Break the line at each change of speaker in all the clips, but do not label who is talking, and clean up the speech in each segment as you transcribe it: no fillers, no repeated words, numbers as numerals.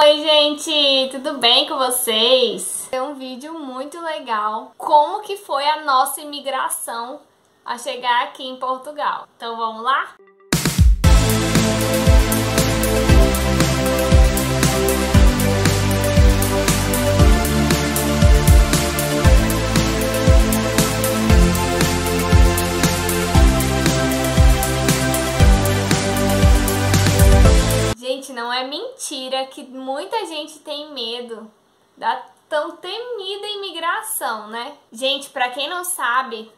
Oi, gente, tudo bem com vocês? É um vídeo muito legal, como que foi a nossa imigração a chegar aqui em Portugal. Então vamos lá? Gente, não é mentira que muita gente tem medo da tão temida imigração, né? Gente, pra quem não sabe,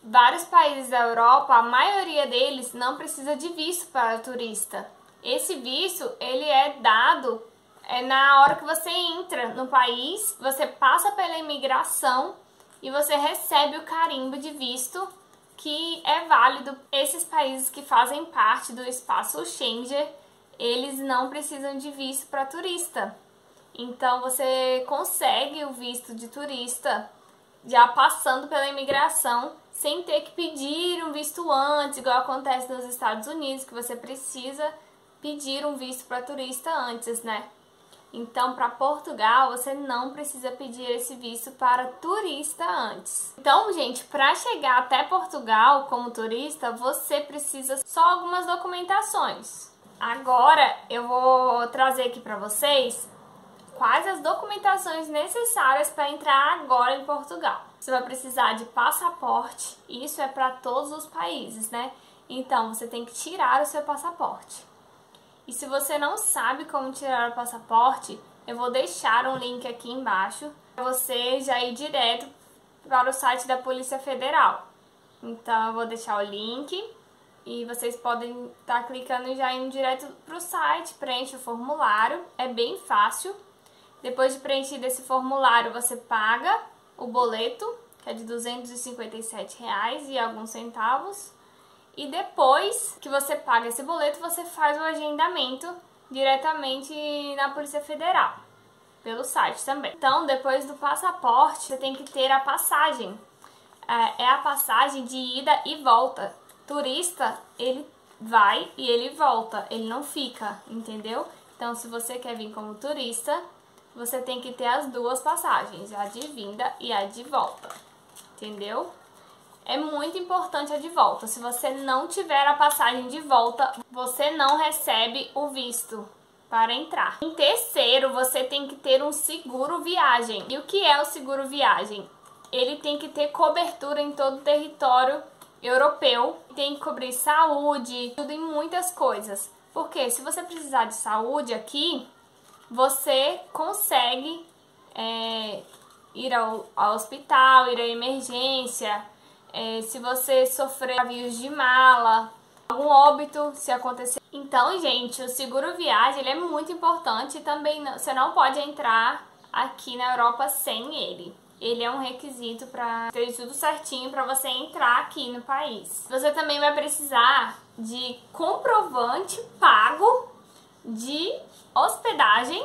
vários países da Europa, a maioria deles não precisa de visto para turista. Esse visto, ele é dado na hora que você entra no país, você passa pela imigração e você recebe o carimbo de visto que é válido. Esses países que fazem parte do espaço Schengen, eles não precisam de visto para turista. Então você consegue o visto de turista já passando pela imigração, sem ter que pedir um visto antes, igual acontece nos Estados Unidos, que você precisa pedir um visto para turista antes, né? Então, para Portugal, você não precisa pedir esse visto para turista antes. Então, gente, para chegar até Portugal como turista, você precisa só algumas documentações. Agora eu vou trazer aqui para vocês quais as documentações necessárias para entrar agora em Portugal. Você vai precisar de passaporte, isso é para todos os países, né? Então você tem que tirar o seu passaporte. E se você não sabe como tirar o passaporte, eu vou deixar um link aqui embaixo para você já ir direto para o site da Polícia Federal. Então eu vou deixar o link. E vocês podem estar clicando e já indo direto para o site, preenche o formulário, é bem fácil. Depois de preenchido esse formulário, você paga o boleto, que é de R$257 e alguns centavos. E depois que você paga esse boleto, você faz o agendamento diretamente na Polícia Federal, pelo site também. Então, depois do passaporte, você tem que ter a passagem. É a passagem de ida e volta. Turista, ele vai e ele volta, ele não fica, entendeu? Então, se você quer vir como turista, você tem que ter as duas passagens, a de vinda e a de volta, entendeu? É muito importante a de volta. Se você não tiver a passagem de volta, você não recebe o visto para entrar. Em terceiro, você tem que ter um seguro viagem. E o que é o seguro viagem? Ele tem que ter cobertura em todo o território europeu, tem que cobrir saúde, tudo em muitas coisas. Porque se você precisar de saúde aqui, você consegue ir ao hospital, ir à emergência, se você sofrer avios de mala, algum óbito, se acontecer. Então, gente, o seguro viagem ele é muito importante e também você não pode entrar aqui na Europa sem ele. Ele é um requisito para ter tudo certinho para você entrar aqui no país. Você também vai precisar de comprovante pago de hospedagem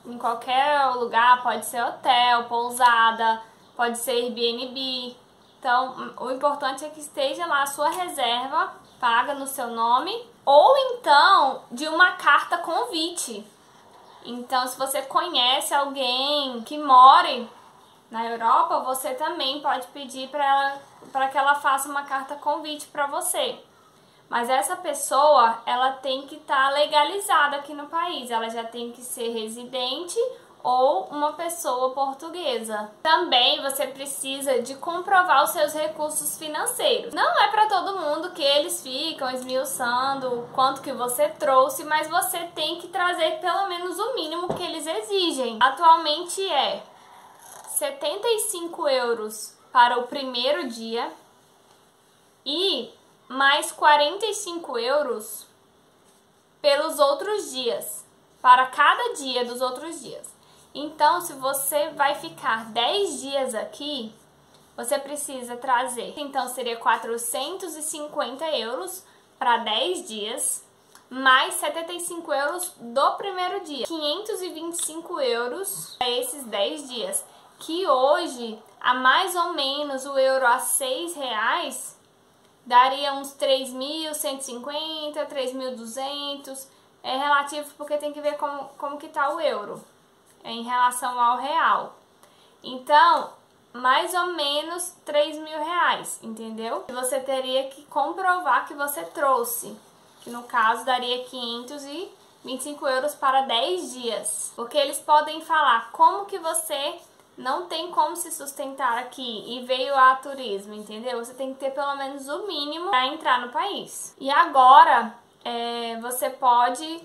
em qualquer lugar, pode ser hotel, pousada, pode ser Airbnb. Então, o importante é que esteja lá a sua reserva paga no seu nome ou então de uma carta convite. Então, se você conhece alguém que more na Europa, você também pode pedir para que ela faça uma carta convite para você. Mas essa pessoa, ela tem que estar legalizada aqui no país. Ela já tem que ser residente ou uma pessoa portuguesa. Também você precisa de comprovar os seus recursos financeiros. Não é para todo mundo que eles ficam esmiuçando o quanto que você trouxe, mas você tem que trazer pelo menos o mínimo que eles exigem. Atualmente é €75 para o primeiro dia e mais €45 pelos outros dias, para cada dia dos outros dias. Então, se você vai ficar 10 dias aqui, você precisa trazer, então seria €450 para 10 dias, mais €75 do primeiro dia, €525 para esses 10 dias. Que hoje, a mais ou menos o euro a R$6, daria uns 3.150, 3.200. é relativo porque tem que ver como que tá o euro em relação ao real. Então, mais ou menos 3 mil reais, entendeu? E você teria que comprovar que você trouxe, que no caso daria 525 euros para 10 dias. Porque eles podem falar como que você não tem como se sustentar aqui e veio a turismo, entendeu? Você tem que ter pelo menos o mínimo para entrar no país. E agora, você pode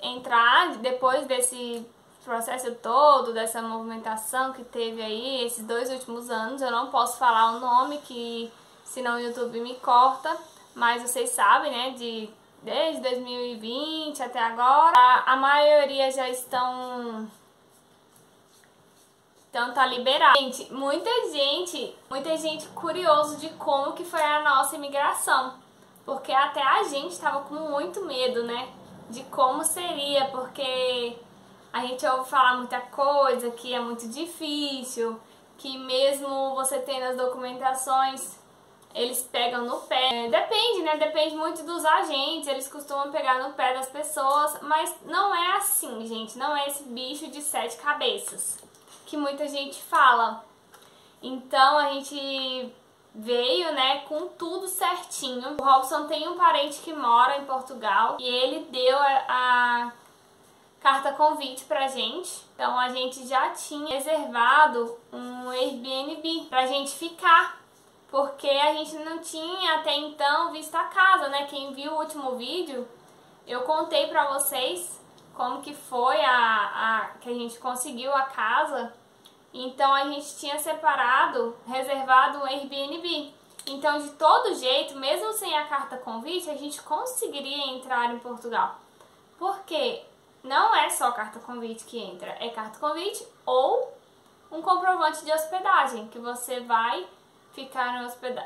entrar depois desse processo todo, dessa movimentação que teve aí esses 2 últimos anos. Eu não posso falar o nome, que senão o YouTube me corta, mas vocês sabem, né, desde 2020 até agora, a maioria já tá liberada. Gente, muita gente curioso de como que foi a nossa imigração, porque até a gente tava com muito medo, né, de como seria, porque a gente ouve falar muita coisa, que é muito difícil, que mesmo você tendo as documentações, eles pegam no pé. Depende, né? Depende muito dos agentes, eles costumam pegar no pé das pessoas, mas não é assim, gente. Não é esse bicho de 7 cabeças que muita gente fala. Então a gente veio, né, com tudo certinho. O Robson tem um parente que mora em Portugal e ele deu a carta convite pra gente. Então a gente já tinha reservado um Airbnb pra gente ficar, porque a gente não tinha até então visto a casa, né? Quem viu o último vídeo, eu contei pra vocês como que foi que a gente conseguiu a casa. Então a gente tinha reservado um Airbnb. Então, de todo jeito, mesmo sem a carta convite, a gente conseguiria entrar em Portugal. Porque não é só carta convite que entra, é carta convite ou um comprovante de hospedagem, que você vai ficar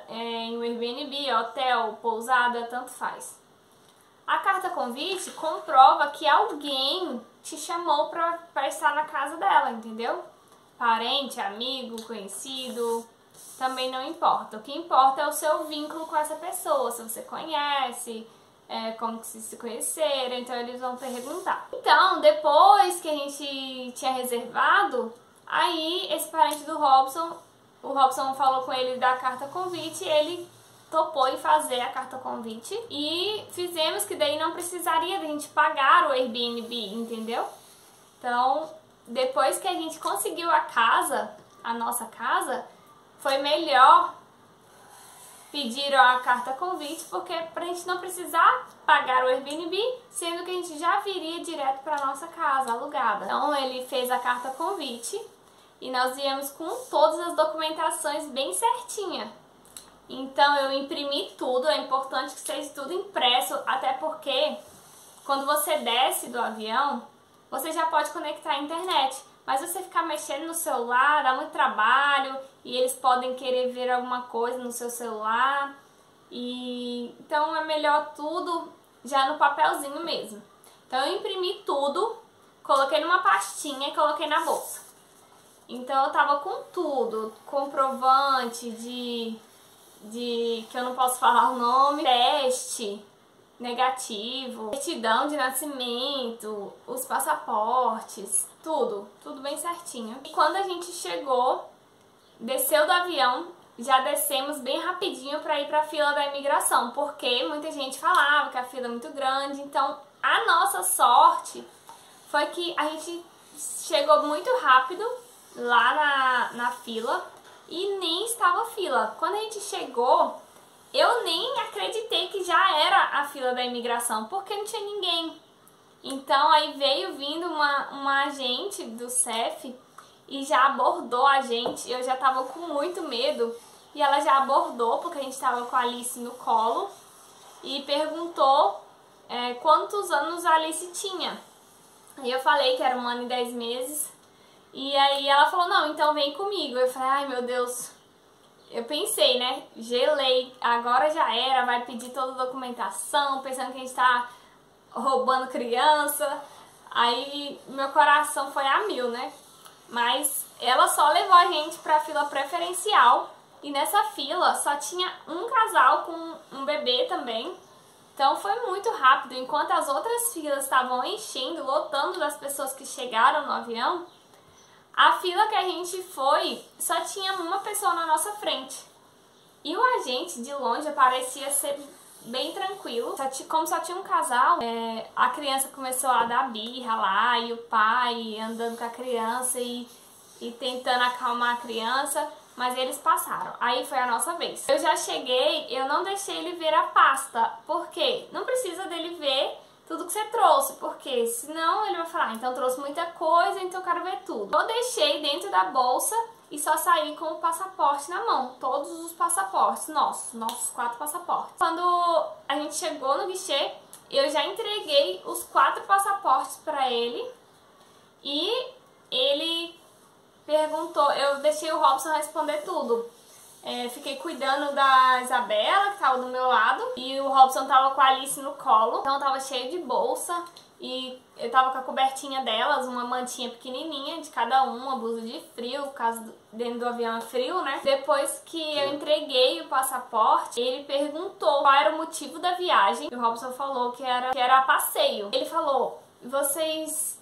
em um Airbnb, hotel, pousada, tanto faz. A carta convite comprova que alguém te chamou para estar na casa dela, entendeu? Parente, amigo, conhecido, também não importa. O que importa é o seu vínculo com essa pessoa, se você conhece, como que se conheceram, então eles vão perguntar. Então, depois que a gente tinha reservado, aí esse parente do Robson, o Robson falou com ele da carta convite, ele topou em fazer a carta convite e fizemos, que daí não precisaria da gente pagar o Airbnb, entendeu? Então, depois que a gente conseguiu a nossa casa, foi melhor pedir a carta convite, porque pra gente não precisar pagar o Airbnb, sendo que a gente já viria direto pra nossa casa alugada. Então ele fez a carta convite e nós viemos com todas as documentações bem certinha. Então eu imprimi tudo, é importante que seja tudo impresso, até porque quando você desce do avião, você já pode conectar a internet. Mas você ficar mexendo no celular dá muito trabalho e eles podem querer ver alguma coisa no seu celular. Então é melhor tudo já no papelzinho mesmo. Então eu imprimi tudo, coloquei numa pastinha e coloquei na bolsa. Então eu tava com tudo, comprovante de que eu não posso falar o nome, teste negativo, certidão de nascimento, os passaportes, tudo bem certinho. E quando a gente chegou, desceu do avião, já descemos bem rapidinho para ir para a fila da imigração, porque muita gente falava que a fila é muito grande. Então a nossa sorte foi que a gente chegou muito rápido lá na fila e nem estava fila. Quando a gente chegou, eu nem acreditei que já era a fila da imigração, porque não tinha ninguém. Então aí veio vindo uma agente do CEF e já abordou a gente. Eu já tava com muito medo e ela já abordou, porque a gente tava com a Alice no colo, e perguntou quantos anos a Alice tinha. Aí eu falei que era 1 ano e 10 meses. E aí ela falou, não, então vem comigo. Eu falei, ai meu Deus. Eu pensei, né, gelei, agora já era, vai pedir toda a documentação, pensando que a gente tá roubando criança. Aí meu coração foi a 1000, né? Mas ela só levou a gente pra fila preferencial. E nessa fila só tinha um casal com um bebê também. Então foi muito rápido. Enquanto as outras filas estavam enchendo, lotando das pessoas que chegaram no avião, a fila que a gente foi só tinha uma pessoa na nossa frente. E o agente de longe parecia ser bem tranquilo. Como só tinha um casal, a criança começou a dar birra lá, e o pai andando com a criança e tentando acalmar a criança, mas eles passaram. Aí foi a nossa vez. Eu já cheguei, eu não deixei ele ver a pasta, porque não precisa dele ver tudo que você trouxe, porque senão ele vai falar, então trouxe muita coisa, então eu quero ver tudo. Eu deixei dentro da bolsa e só saí com o passaporte na mão, todos os passaportes nossos 4 passaportes. Quando a gente chegou no guichê, eu já entreguei os 4 passaportes para ele e ele perguntou, eu deixei o Robson responder tudo. Fiquei cuidando da Isabela, que estava do meu lado, e o Robson tava com a Alice no colo, então tava cheio de bolsa, e eu tava com a cobertinha delas, uma mantinha pequenininha de cada uma blusa de frio, caso dentro do avião é frio, né? Depois que eu entreguei o passaporte, ele perguntou qual era o motivo da viagem, e o Robson falou que era a passeio. Ele falou, vocês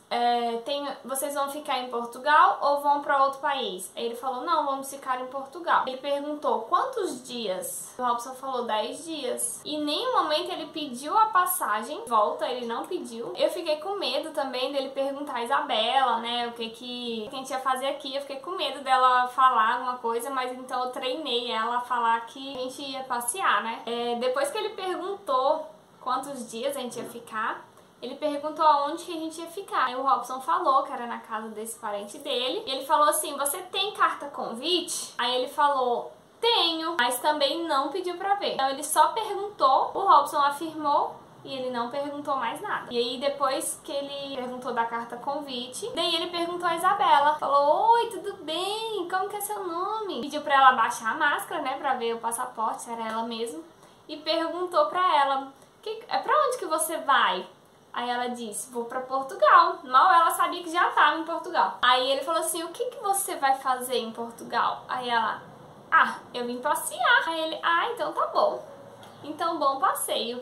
vão ficar em Portugal ou vão para outro país? Aí ele falou, não, vamos ficar em Portugal. Ele perguntou, quantos dias? O Robson falou, 10 dias. E em nenhum momento ele pediu a passagem, volta, ele não pediu. Eu fiquei com medo também dele perguntar a Isabela, né, o que a gente ia fazer aqui. Eu fiquei com medo dela falar alguma coisa, mas então eu treinei ela a falar que a gente ia passear, né. Depois que ele perguntou quantos dias a gente ia ficar, ele perguntou aonde que a gente ia ficar. Aí o Robson falou que era na casa desse parente dele. E ele falou assim, você tem carta convite? Aí ele falou, tenho, mas também não pediu pra ver. Então ele só perguntou, o Robson afirmou e ele não perguntou mais nada. E aí depois que ele perguntou da carta convite, daí ele perguntou a Isabela. Falou, oi, tudo bem? Como que é seu nome? Pediu pra ela baixar a máscara, né, pra ver o passaporte, se era ela mesmo. E perguntou pra ela, pra onde que você vai? Aí ela disse, vou pra Portugal. Mal ela sabia que já estava em Portugal. Aí ele falou assim, o que você vai fazer em Portugal? Aí ela, eu vim passear. Aí ele, então tá bom. Então, bom passeio.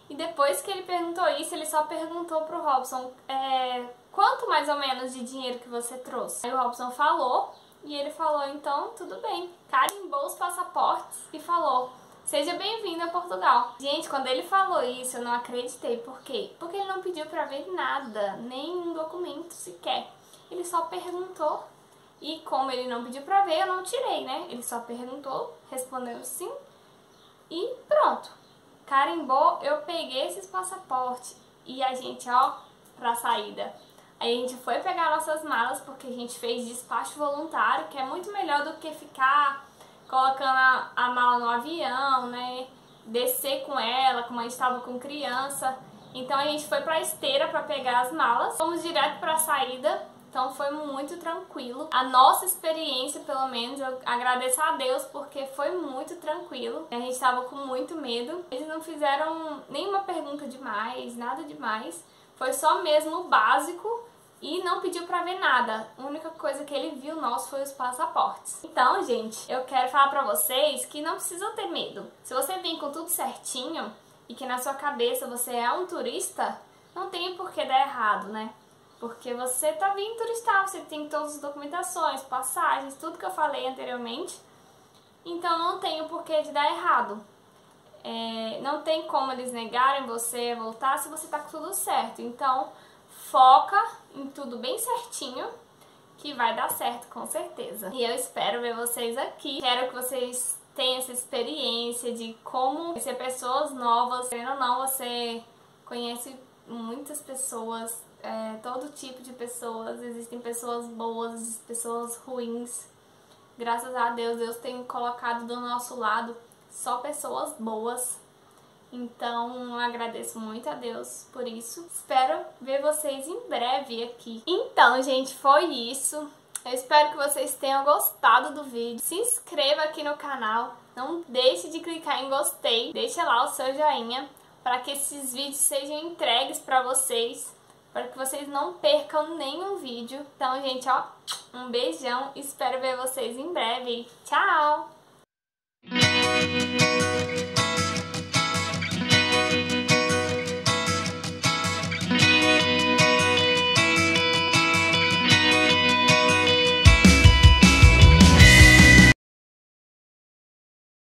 E depois que ele perguntou isso, ele só perguntou pro Robson, quanto mais ou menos de dinheiro que você trouxe? Aí o Robson falou, e ele falou, então, tudo bem. Carimbou os passaportes e falou, seja bem-vindo a Portugal. Gente, quando ele falou isso, eu não acreditei. Por quê? Porque ele não pediu pra ver nada, nem um documento sequer. Ele só perguntou. E como ele não pediu pra ver, eu não tirei, né? Ele só perguntou, respondeu sim e pronto. Carimbou, eu peguei esses passaportes e a gente, pra saída. Aí a gente foi pegar nossas malas, porque a gente fez despacho voluntário, que é muito melhor do que ficar colocando a mala no avião, né, descer com ela, como a gente estava com criança. Então a gente foi pra esteira pra pegar as malas, fomos direto pra saída, então foi muito tranquilo. A nossa experiência, pelo menos, eu agradeço a Deus porque foi muito tranquilo. A gente estava com muito medo, eles não fizeram nenhuma pergunta demais, nada demais, foi só mesmo o básico. E não pediu pra ver nada. A única coisa que ele viu nosso foi os passaportes. Então, gente, eu quero falar pra vocês que não precisam ter medo. Se você vem com tudo certinho e que na sua cabeça você é um turista, não tem por que dar errado, né? Porque você tá vindo turistar, você tem todas as documentações, passagens, tudo que eu falei anteriormente. Então não tem o porquê de dar errado. Não tem como eles negarem você voltar se você tá com tudo certo. Então, foca em tudo bem certinho, que vai dar certo com certeza. E eu espero ver vocês aqui. Quero que vocês tenham essa experiência de como conhecer pessoas novas. Querendo ou não, você conhece muitas pessoas, todo tipo de pessoas. Existem pessoas boas, pessoas ruins. Graças a Deus, Deus tem colocado do nosso lado só pessoas boas. Então, eu agradeço muito a Deus por isso. Espero ver vocês em breve aqui. Então, gente, foi isso. Eu espero que vocês tenham gostado do vídeo. Se inscreva aqui no canal. Não deixe de clicar em gostei. Deixa lá o seu joinha para que esses vídeos sejam entregues para vocês. Para que vocês não percam nenhum vídeo. Então, gente, um beijão. Espero ver vocês em breve. Tchau!